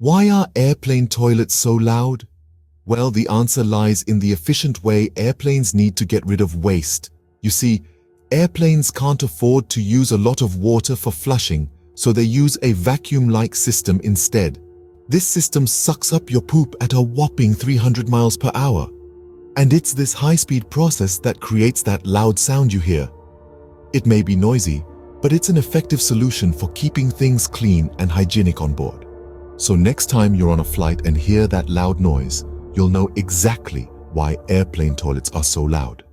Why are airplane toilets so loud? Well, the answer lies in the efficient way airplanes need to get rid of waste. You see, airplanes can't afford to use a lot of water for flushing, so they use a vacuum-like system instead. This system sucks up your poop at a whopping 300 miles per hour. And it's this high-speed process that creates that loud sound you hear. It may be noisy, but it's an effective solution for keeping things clean and hygienic on board. So next time you're on a flight and hear that loud noise, you'll know exactly why airplane toilets are so loud.